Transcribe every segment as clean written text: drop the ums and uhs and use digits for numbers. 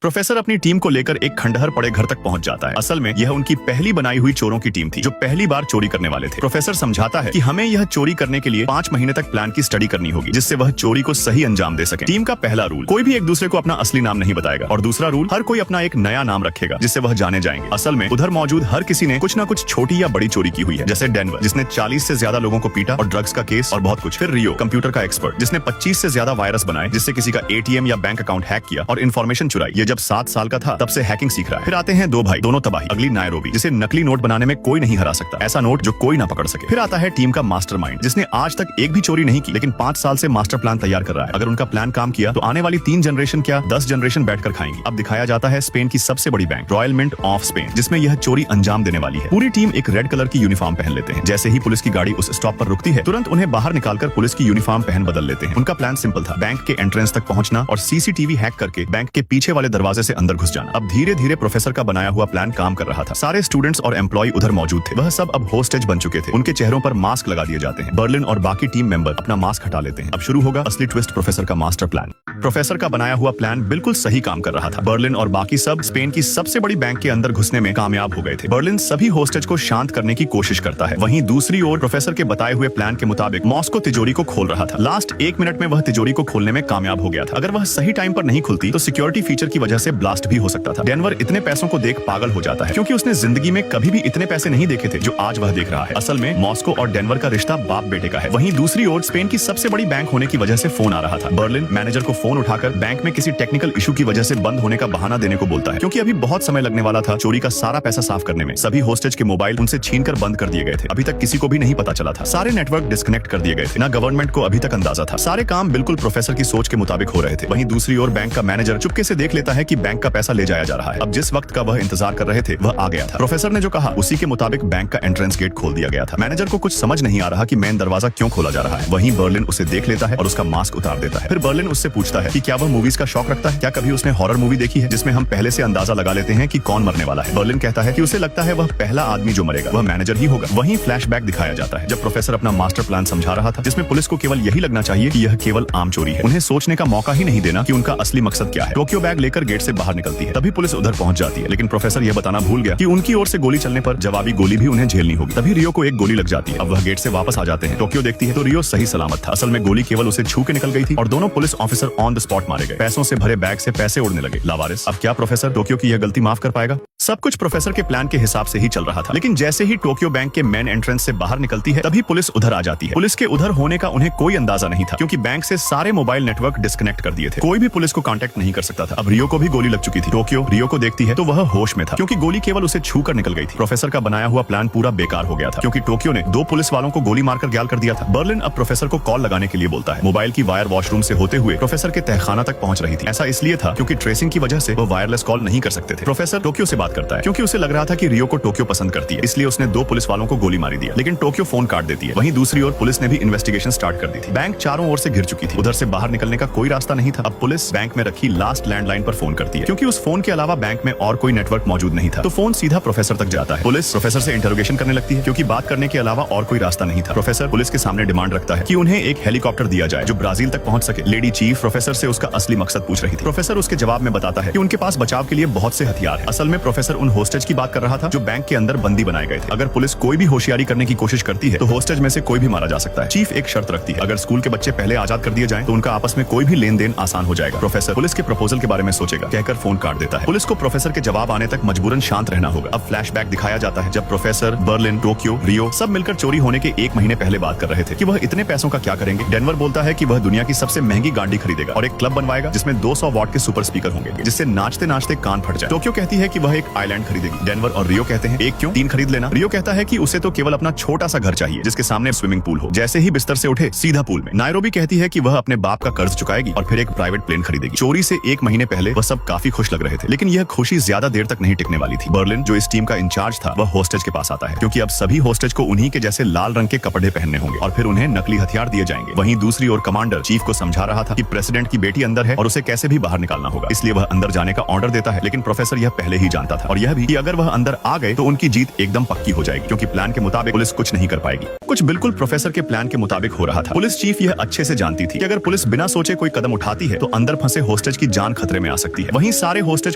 Professor अपनी team को लेकर एक खंडहर पड़े घर तक पहुंच जाता है। असल में यह उनकी पहली बनाई हुई चोरों की टीम थी जो पहली बार चोरी करने वाले थे। प्रोफेसर समझाता है कि हमें यह चोरी करने के लिए 5 महीने तक प्लान की स्टडी करनी होगी जिससे वह चोरी को सही अंजाम दे सके। टीम का पहला रूल, कोई भी एक दूसरे को अपना असली नाम नहीं बताएगा, और दूसरा रूल, हर कोई अपना एक नया नाम रखेगा जिससे वह जाने जाएंगे। असल में उधर मौजूद हर किसी ने कुछ न कुछ छोटी या बड़ी चोरी की हुई है, जैसे डेनवर जिसने 40 से ज्यादा लोगों को पीटा और ड्रग्स का केस और बहुत कुछ। फिर रियो, कंप्यूटर का एक्सपर्ट जिसने 25 से ज्यादा वायरस बनाए जिससे किसी का ATM या बैंक अकाउंट हैक किया और इन्फॉर्मेशन चुराई। ये जब 7 साल का था तब से हैकिंग सीख रहा है। फिर आते हैं 2 भाई, दोनों तबाही। अगली नायरोबी जिसे नकली नोट बनाने में कोई नहीं हरा सकता, ऐसा नोट जो कोई ना पकड़ सके। फिर आता है टीम का मास्टरमाइंड जिसने आज तक एक भी चोरी नहीं की लेकिन 5 साल से मास्टर प्लान तैयार कर रहा है। अगर उनका प्लान काम किया तो आने वाली 3 जनरेशन क्या 10 जनरेशन बैठकर खाएंगी। अब दिखाया जाता है स्पेन की सबसे बड़ी bank royal mint of Spain जिसमें यह चोरी अंजाम देने वाली है। पूरी टीम एक रेड कलर की यूनिफॉर्म पहन लेते हैं। जैसे ही पुलिस की गाड़ी उस स्टॉप पर रुकती है तुरंत उन्हें बाहर निकालकर पुलिस की यूनिफॉर्म पहन बदल लेते हैं। उनका प्लान सिंपल था, बैंक के एंट्रेंस तक पहुंचना और CCTV हैक करके बैंक के पीछे वाले दरवाजे से अंदर घुस जाना। अब धीरे धीरे प्रोफेसर का बनाया हुआ प्लान काम कर रहा था। सारे स्टूडेंट्स और एम्प्लॉय उधर मौजूद थे। वह सब अब होस्टेज बन चुके थे। उनके चेहरों पर मास्क लगा दिए जाते हैं। बर्लिन और बाकी टीम मेंबर अपना मास्क हटा लेते हैं। अब शुरू होगा असली ट्विस्ट, प्रोफेसर का मास्टर प्लान। प्रोफेसर का बनाया हुआ प्लान बिल्कुल सही काम कर रहा था। बर्लिन और बाकी सब स्पेन की सबसे बड़ी बैंक के अंदर घुसने में कामयाब हो गए थे। बर्लिन सभी होस्टेज को शांत करने की कोशिश करता है। वहीं दूसरी ओर प्रोफेसर के बताए हुए प्लान के मुताबिक मॉस्को तिजोरी को खोल रहा था। लास्ट 1 मिनट में वह तिजोरी को खोलने में कामयाब हो गया था। अगर वह सही टाइम पर नहीं खुलती तो सिक्योरिटी फीचर की वजह से ब्लास्ट भी हो सकता था। डेनवर इतने पैसों को देख पागल हो जाता है क्योंकि उसने जिंदगी में कभी भी इतने पैसे नहीं देखे थे जो आज वह देख रहा है। असल में मॉस्को और डेनवर का रिश्ता बाप बेटे का है। वहीं दूसरी ओर स्पेन की सबसे बड़ी बैंक होने की वजह से फोन आ रहा था। बर्लिन मैनेजर को फोन उठाकर बैंक में किसी टेक्निकल इशू की वजह से बंद होने का बहाना देने को बोलता है क्योंकि अभी बहुत समय लगने वाला था चोरी का सारा पैसा साफ करने में। सभी होस्टेज के मोबाइल उनसे छीनकर बंद कर दिए गए थे। अभी तक किसी को भी नहीं पता चला था। सारे नेटवर्क डिस्कनेक्ट कर दिए गए थे। ना गवर्नमेंट को अभी तक अंदाजा था। सारे काम बिल्कुल प्रोफेसर की सोच के मुताबिक हो रहे थे। वहीं दूसरी ओर बैंक का मैनेजर चुपके से देख लेता है कि बैंक का पैसा ले जाया जा रहा है। अब जिस वक्त का वह इंतजार कर रहे थे वह आ गया था। प्रोफेसर ने जो कहा उसी के मुताबिक बैंक का एंट्रेंस गेट खोल दिया गया था। मैनेजर को कुछ समझ नहीं आ रहा कि मेन दरवाजा क्यों खोला जा रहा है। वहीं बर्लिन उसे देख लेता है और उसका मास्क उतार देता है। फिर बर्लिन उससे पूछता है कि क्या वह मूवीज का शौक रखता है, क्या कभी उसने हॉरर मूवी देखी है जिसमें हम पहले से अंदाजा लगा लेते हैं कि कौन मरने वाला है। बर्लिन कहता है कि उसे लगता है वह पहला आदमी जो मरेगा वह मैनेजर ही होगा। वहीं फ्लैशबैक दिखाया जाता है जब प्रोफेसर अपना मास्टर प्लान समझा रहा था जिसमें पुलिस को केवल यही लगना चाहिए कि यह केवल आम चोरी है। उन्हें सोचने का मौका ही नहीं देना कि उनका असली मकसद क्या है। टोक्यो बैग लेकर गेट से बाहर निकलती है। तभी पुलिस उधर पहुंच जाती है लेकिन प्रोफेसर यह बताना भूल गया कि उनकी ओर से गोली चलने पर जवाबी गोली भी उन्हें झेलनी होगी। तभी रियो को एक गोली लग जाती है। अब वह गेट से वापस आ जाते हैं। टोक्यो देखती है तो रियो सही सलामत था। असल में गोली केवल उसे छू के निकल गई थी और दोनों police officer on the spot मारे गए। पैसों से भरे बैग से पैसे उड़ने लगे। लावारिस, अब क्या प्रोफेसर टोक्यो की यह गलती माफ कर पाएगा? सब कुछ प्रोफेसर के प्लान के हिसाब से ही चल रहा था लेकिन जैसे ही टोक्यो बैंक के मेन एंट्रेंस से बाहर निकलती है तभी पुलिस उधर आ जाती है। पुलिस के उधर होने का उन्हें कोई अंदाजा नहीं था क्योंकि बैंक से सारे मोबाइल नेटवर्क डिस्कनेक्ट कर दिए थे। कोई भी पुलिस को कांटेक्ट नहीं कर सकता था। अब रियो को भी गोली लग चुकी थी। टोक्यो रियो को देखती है तो वह होश में था क्योंकि गोली केवल उसे छू कर निकल गई थी। प्रोफेसर का बनाया हुआ प्लान पूरा बेकार हो गया था क्योंकि टोक्यो ने 2 पुलिस वालों को गोली मारकर घायल कर दिया था। बर्लिन अब प्रोफेसर को कॉल लगाने के लिए बोलता है। मोबाइल की वायर वॉशरूम से होते हुए प्रोफेसर के तहखाना तक पहुंच रही थी। ऐसा इसलिए था क्योंकि ट्रेसिंग की वजह से वो वायरलेस कॉल नहीं कर सकते थे। प्रोफेसर टोक्यो से बात करता है क्योंकि उसे लग रहा था कि रियो को टोक्यो पसंद करती है, इसलिए उसने 2 पुलिस वालों को गोली मारी दिया लेकिन टोक्यो फोन काट देती है। वहीं दूसरी ओर पुलिस ने भी इन्वेस्टिगेशन स्टार्ट कर दी थी। बैंक चारों ओर से घिर चुकी थी। उधर से बाहर निकलने का कोई रास्ता नहीं था। अब पुलिस बैंक में रखी लास्ट लैंडलाइन पर फोन करती है क्योंकि उस फोन के अलावा बैंक में और कोई नेटवर्क मौजूद नहीं था तो फोन सीधा प्रोफेसर तक जाता है। पुलिस प्रोफेसर से इंटरोगेशन करने लगती है क्योंकि बात करने के अलावा और कोई रास्ता नहीं था। प्रोफेसर पुलिस के सामने डिमांड रखता है कि उन्हें एक हेलीकॉप्टर दिया जाए जो ब्राजील तक पहुंच सके। लेडी चीफ प्रोफेसर से उसका असली मकसद पूछ रही थी। प्रोफेसर उसके जवाब में बताता है कि उनके पास बचाव के लिए बहुत से हथियार है। असल में प्रोफेसर उन होस्टेज की बात कर रहा था जो बैंक के अंदर बंदी बनाए गए थे। अगर पुलिस कोई भी होशियारी करने की कोशिश करती है तो होस्टेज में से कोई भी मारा जा सकता है। चीफ एक शर्त रखती है, अगर स्कूल के बच्चे पहले आजाद कर दिए जाएं तो उनका आपस में कोई भी लेन देन आसान हो जाएगा। प्रोफेसर पुलिस के प्रपोजल के बारे में सोचेगा कहकर फोन काट देता है। पुलिस को प्रोफेसर के जवाब आने तक मजबूरन शांत रहना होगा। अब फ्लैशबैक दिखाया जाता है जब प्रोफेसर बर्लिन टोक्यो रियो सब मिलकर चोरी होने के 1 महीने पहले बात कर रहे थे कि वह इतने पैसों का क्या करेंगे। डेनवर बोलता है कि वह दुनिया की सबसे महंगी गाड़ी खरीदेगा और एक क्लब बनवाएगा जिसमें 200 वॉट के सुपर स्पीकर होंगे जिससे नाचते नाचते कान फट जाए। टोक्यो कहती है कि वह एक आइलैंड खरीदेगी। डेनवर और रियो कहते हैं 1 क्यों 3 खरीद लेना। रियो कहता है कि उसे तो केवल अपना छोटा सा घर चाहिए जिसके सामने स्विमिंग पूल हो। जैसे ही बिस्तर से उठे सीधा पूल में। नायरोबी कहती है कि वह अपने बाप का कर्ज चुकाएगी और फिर एक प्राइवेट प्लेन खरीदेगी। चोरी से 1 महीने पहले वह सब काफी खुश लग रहे थे लेकिन यह खुशी ज्यादा देर तक नहीं टिकने वाली थी। बर्लिन जो इस टीम का इंचार्ज था वह होस्टेज के पास आता है क्योंकि अब सभी होस्टेज को उन्हीं के जैसे लाल रंग के कपड़े पहनने होंगे और फिर उन्हें नकली हथियार दिए जाएंगे। वहीं दूसरी ओर कमांडर चीफ को समझा रहा था कि प्रेसिडेंट की बेटी अंदर है और उसे कैसे भी बाहर निकालना होगा, इसलिए वह अंदर जाने का ऑर्डर देता है लेकिन प्रोफेसर यह पहले ही जानता था और यह भी कि अगर वह अंदर आ गए तो उनकी जीत एकदम पक्की हो जाएगी, क्योंकि प्लान के मुताबिक पुलिस कुछ नहीं कर पाएगी। कुछ बिल्कुल प्रोफेसर के प्लान के मुताबिक हो रहा था। पुलिस चीफ यह अच्छे से जानती थी कि अगर पुलिस बिना सोचे कोई कदम उठाती है तो अंदर फंसे होस्टेज की जान खतरे में आ सकती है। वहीं सारे होस्टेज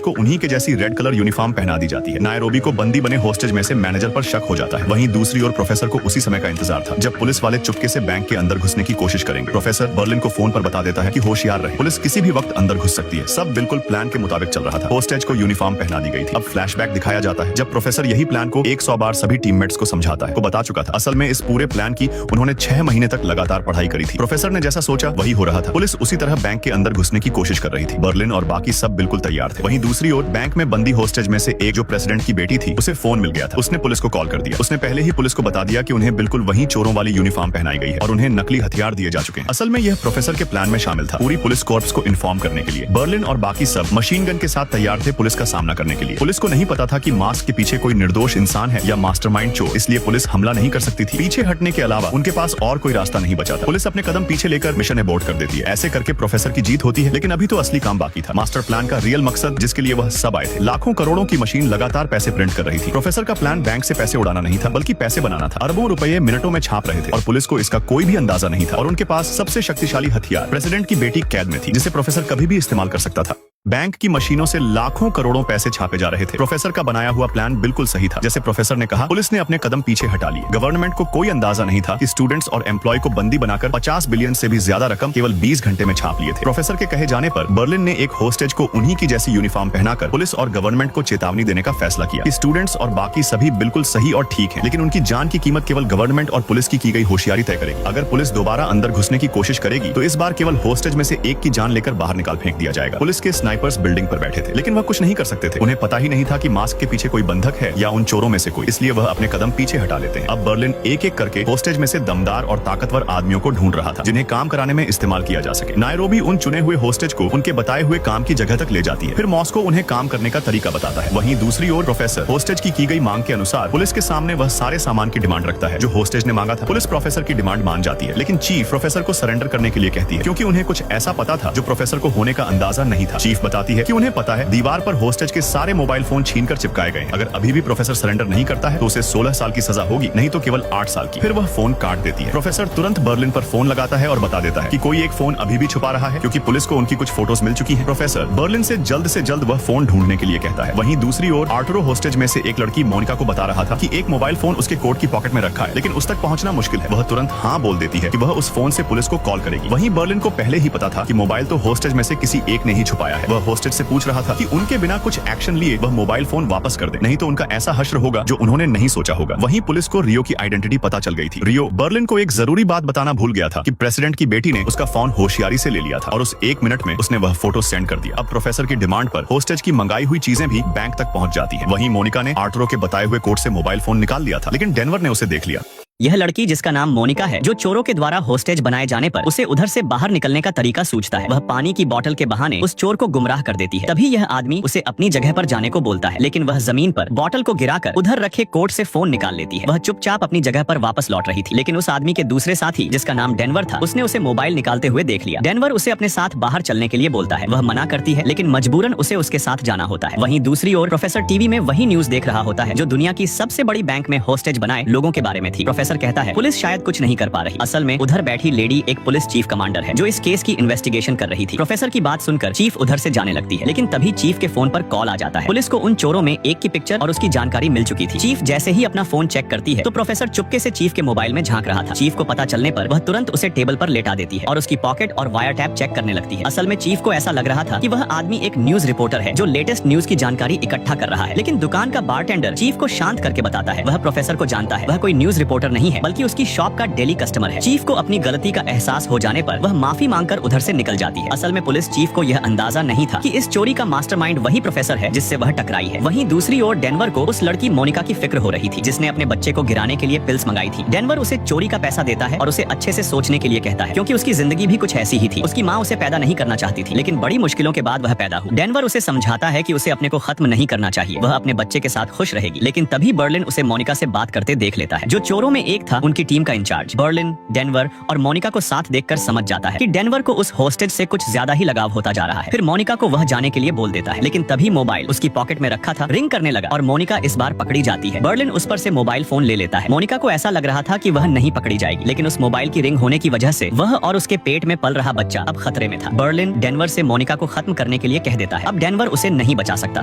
को उन्हीं के जैसी रेड कलर यूनिफॉर्म पहना दी जाती है। नायरोबी को बंदी बने होस्टेज में से मैनेजर पर शक हो जाता है। वहीं दूसरी ओर प्रोफेसर को उसी समय का इंतजार था जब पुलिस वाले चुपके से बैंक के अंदर घुसने की कोशिश करेंगे। प्रोफेसर बर्लिन को फोन पर बता देता है कि होशियार रहे, पुलिस किसी भी वक्त अंदर घुस सकती है। सब बिल्कुल प्लान के मुताबिक चल रहा था। होस्टेज को यूनिफॉर्म पहना दी गई थी। अब फ्लैशबैक दिखाया जाता है जब प्रोफेसर यही प्लान को 100 बार सभी टीममेट्स को समझाता है, को बता चुका था। असल में इस पूरे प्लान की उन्होंने 6 महीने तक लगातार पढ़ाई करी थी। प्रोफेसर ने जैसा सोचा वही हो रहा था। पुलिस उसी तरह बैंक के अंदर घुसने की कोशिश कर रही थी। बर्लिन और बाकी सब बिल्कुल तैयार थे। वहीं दूसरी ओर बैंक में बंदी होस्टेज में से एक जो प्रेसिडेंट की बेटी थी, उसे फोन मिल गया था। उसने पुलिस को कॉल कर दिया। उसने पहले ही पुलिस को बता दिया कि उन्हें बिल्कुल वही चोरों वाली यूनिफॉर्म पहनाई गई है और उन्हें नकली हथियार दिए जा चुके हैं। असल में यह प्रोफेसर के प्लान में शामिल था, पूरी पुलिस कॉर्प्स को इन्फॉर्म करने के लिए। बर्लिन और बाकी सब मशीन गन के साथ तैयार थे पुलिस का सामना करने के लिए। पुलिस को नहीं पता था कि मास्क के पीछे कोई निर्दोष इंसान है या मास्टरमाइंड चोर, इसलिए पुलिस हमला नहीं कर सकती थी। पीछे हटने के अलावा उनके पास और कोई रास्ता नहीं बचा था। पुलिस अपने कदम पीछे लेकर मिशन अबॉर्ट कर देती है। ऐसे करके प्रोफेसर की जीत होती है, लेकिन अभी तो असली काम बाकी था। मास्टर प्लान का रियल मकसद जिसके लिए वह सब आए थे। लाखों करोड़ों की मशीन लगातार पैसे प्रिंट कर रही थी। प्रोफेसर का प्लान बैंक से पैसे उड़ाना नहीं था, बल्कि पैसे बनाना था। अरबों रुपए मिनटों में छाप रहे थे और पुलिस को इसका कोई भी अंदाजा नहीं था। और उनके पास सबसे शक्तिशाली हथियार प्रेसिडेंट की बेटी कैद में थी, जिसे प्रोफेसर कभी भी इस्तेमाल कर सकता था। बैंक की मशीनों से लाखों करोड़ों पैसे छापे जा रहे थे। प्रोफेसर का बनाया हुआ प्लान बिल्कुल सही था। जैसे प्रोफेसर ने कहा, पुलिस ने अपने कदम पीछे हटा लिए। गवर्नमेंट को कोई अंदाजा नहीं था कि स्टूडेंट्स और एम्प्लॉय को बंदी बनाकर 50 बिलियन से भी ज्यादा रकम केवल 20 घंटे में छाप लिए थे। प्रोफेसर के कहे जाने पर बर्लिन ने एक होस्टेज को उन्हीं की जैसी यूनिफॉर्म पहनाकर पुलिस और गवर्नमेंट को चेतावनी देने का फैसला किया कि स्टूडेंट्स और बाकी सभी बिल्कुल सही और ठीक है, लेकिन उनकी जान की कीमत केवल गवर्नमेंट और पुलिस की गई होशियारी तय करेगी। अगर पुलिस दोबारा अंदर घुसने की कोशिश करेगी तो इस बार केवल होस्टेज में से एक की जान लेकर बाहर निकाल फेंक दिया जाएगा। पुलिस के स्नाइपर्स बिल्डिंग पर थे, लेकिन वह कुछ नहीं कर सकते थे। उन्हें पता ही नहीं था कि मास्क के पीछे कोई बंधक है या उन चोरों में से कोई, इसलिए वह अपने कदम पीछे हटा लेते हैं। अब बर्लिन एक एक करके होस्टेज में से दमदार और ताकतवर आदमियों को ढूंढ रहा था जिन्हें काम कराने में इस्तेमाल किया जा सके। नायरोबी उन चुने हुए होस्टेज को उनके बताए हुए काम की जगह तक ले जाती है, फिर मॉस्को उन्हें काम करने का तरीका बताता है। वहीं दूसरी ओर प्रोफेसर होस्टेज की गई मांग के अनुसार पुलिस के सामने वह सारे सामान की डिमांड रखता है जो होस्टेज ने मांगा था। पुलिस प्रोफेसर की डिमांड मान जाती है, लेकिन चीफ प्रोफेसर को सरेंडर करने के लिए कहती है, क्योंकि उन्हें कुछ ऐसा पता था जो प्रोफेसर को होने का अंदाजा नहीं था। चीफ बताती है कि उन्हें पता है दीवार पर होस्टेज के सारे मोबाइल फोन छीनकर चिपकाए गए। अगर अभी भी प्रोफेसर सरेंडर नहीं करता है तो उसे 16 साल की सजा होगी, नहीं तो केवल 8 साल की। फिर वह फोन काट देती है। प्रोफेसर तुरंत बर्लिन पर फोन लगाता है और बता देता है कि कोई एक फोन अभी भी छुपा रहा है, क्योंकि पुलिस को उनकी कुछ फोटोज मिल चुकी हैं। प्रोफेसर बर्लिन से जल्द वह फोन ढूंढने के लिए कहता है। वहीं दूसरी ओर आर्टुरो होस्टेज में से एक लड़की मोनिका को बता रहा था कि एक मोबाइल फोन उसके कोट की पॉकेट में रखा है, लेकिन उस तक पहुंचना मुश्किल है। वह तुरंत हाँ बोल देती है कि वह उस फोन से पुलिस को कॉल करेगी। वहीं बर्लिन को पहले ही पता था कि मोबाइल तो होस्टेज में से किसी एक ने ही छुपाया है। वह होस्टेज से पूछ रहा था कि उनके बिना कुछ एक्शन लिए वह मोबाइल फोन वापस कर दे, नहीं तो उनका ऐसा हश्र होगा जो उन्होंने नहीं सोचा होगा। वहीं पुलिस को रियो की आइडेंटिटी पता चल गई थी। रियो बर्लिन को एक जरूरी बात बताना भूल गया था कि प्रेसिडेंट की बेटी ने उसका फोन होशियारी से ले लिया था और उस 1 मिनट में उसने वह फोटो सेंड कर दिया। अब प्रोफेसर की डिमांड पर होस्टेज की मंगाई हुई चीजें भी बैंक तक पहुंच जाती है। वहीं मोनिका ने आर्टुरो के बताए हुए कोड से मोबाइल फोन निकाल लिया था, लेकिन डेनवर ने उसे देख लिया। यह लड़की जिसका नाम मोनिका है, जो चोरों के द्वारा होस्टेज बनाए जाने पर उसे उधर से बाहर निकलने का तरीका सूझता है। वह पानी की बोतल के बहाने उस चोर को गुमराह कर देती है। तभी यह आदमी उसे अपनी जगह पर जाने को बोलता है, लेकिन वह जमीन पर बोतल को गिराकर उधर रखे कोट से फोन निकाल लेती है। वह चुपचाप अपनी जगह पर वापस लौट रही थी, लेकिन उस आदमी के दूसरे साथी जिसका नाम डेनवर था, उसने उसे मोबाइल निकालते हुए देख लिया। डेनवर उसे अपने साथ बाहर चलने के लिए बोलता है। वह मना करती है, लेकिन मजबूरन उसे उसके साथ जाना होता है। वहीं दूसरी ओर प्रोफेसर टीवी में वही न्यूज देख रहा होता है जो दुनिया की सबसे बड़ी बैंक में होस्टेज बनाए लोगों के बारे में थी। प्रोफेसर कहता है पुलिस शायद कुछ नहीं कर पा रही। असल में उधर बैठी लेडी एक पुलिस चीफ कमांडर है जो इस केस की इन्वेस्टिगेशन कर रही थी। प्रोफेसर की बात सुनकर चीफ उधर से जाने लगती है, लेकिन तभी चीफ के फोन पर कॉल आ जाता है। पुलिस को उन चोरों में एक की पिक्चर और उसकी जानकारी मिल चुकी थी। चीफ जैसे ही अपना फोन चेक करती है तो प्रोफेसर चुपके से चीफ के मोबाइल में झांक रहा था। चीफ को पता चलने पर वह तुरंत उसे टेबल पर लेटा देती है और उसकी पॉकेट और वायर टैप चेक करने लगती है। असल में चीफ को ऐसा लग रहा था कि वह आदमी एक न्यूज रिपोर्टर है जो लेटेस्ट न्यूज की जानकारी इकट्ठा कर रहा है, लेकिन दुकान का बारटेंडर चीफ को शांत करके बताता है वह प्रोफेसर को जानता है। वह कोई न्यूज रिपोर्टर नहीं है, बल्कि उसकी शॉप का डेली कस्टमर है। चीफ को अपनी गलती का एहसास हो जाने पर वह माफी मांगकर उधर से निकल जाती है। असल में पुलिस चीफ को यह अंदाजा नहीं था कि इस चोरी का मास्टरमाइंड वही प्रोफेसर है जिससे वह टकराई है। वहीं दूसरी ओर डेनवर को उस लड़की मोनिका की फिक्र हो रही थी जिसने अपने बच्चे को गिराने के लिए पिल्स मंगाई थी। डेनवर उसे चोरी का पैसा देता है और उसे अच्छे से सोचने के लिए कहता है, क्योंकि उसकी जिंदगी भी कुछ ऐसी ही थी। उसकी माँ उसे पैदा नहीं करना चाहती थी, लेकिन बड़ी मुश्किलों के बाद वह पैदा हुई। डेनवर उसे समझाता है कि उसे अपने को खत्म नहीं करना चाहिए, वह अपने बच्चे के साथ खुश रहेगी। लेकिन तभी बर्लिन उसे मोनिका से बात करते देख लेता है जो चोरों में जिसमें एक था उनकी टीम का इंचार्ज। बर्लिन, डेनवर और मोनिका को साथ देखकर समझ जाता है कि डेनवर को उस होस्टेज से कुछ ज्यादा ही लगाव होता जा रहा है। फिर मोनिका को वह जाने के लिए बोल देता है, लेकिन तभी मोबाइल उसकी पॉकेट में रखा था रिंग करने लगा और मोनिका इस बार पकड़ी जाती है। बर्लिन उस पर से मोबाइल फोन ले लेता है। मोनिका को ऐसा लग रहा था कि वह नहीं पकड़ी जाएगी, लेकिन उस मोबाइल की रिंग होने की वजह से वह और उसके पेट में पल रहा बच्चा अब खतरे में था। बर्लिन डेनवर से मोनिका को खत्म करने के लिए कह देता है। अब डेनवर उसे नहीं बचा सकता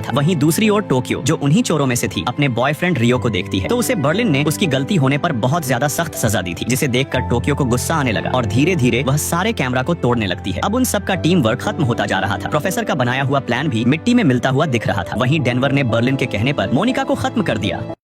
था। वहीं दूसरी ओर टोक्यो, जो उन्हीं चोरों में से थी, अपने बॉयफ्रेंड रियो को देखती है तो उसे बर्लिन ने उसकी गलती होने पर बहुत ज्यादा सख्त सजा दी थी, जिसे देखकर टोक्यो को गुस्सा आने लगा और धीरे धीरे वह सारे कैमरा को तोड़ने लगती है। अब उन सब का टीम वर्क खत्म होता जा रहा था। प्रोफेसर का बनाया हुआ प्लान भी मिट्टी में मिलता हुआ दिख रहा था। वहीं डेनवर ने बर्लिन के कहने पर मोनिका को खत्म कर दिया।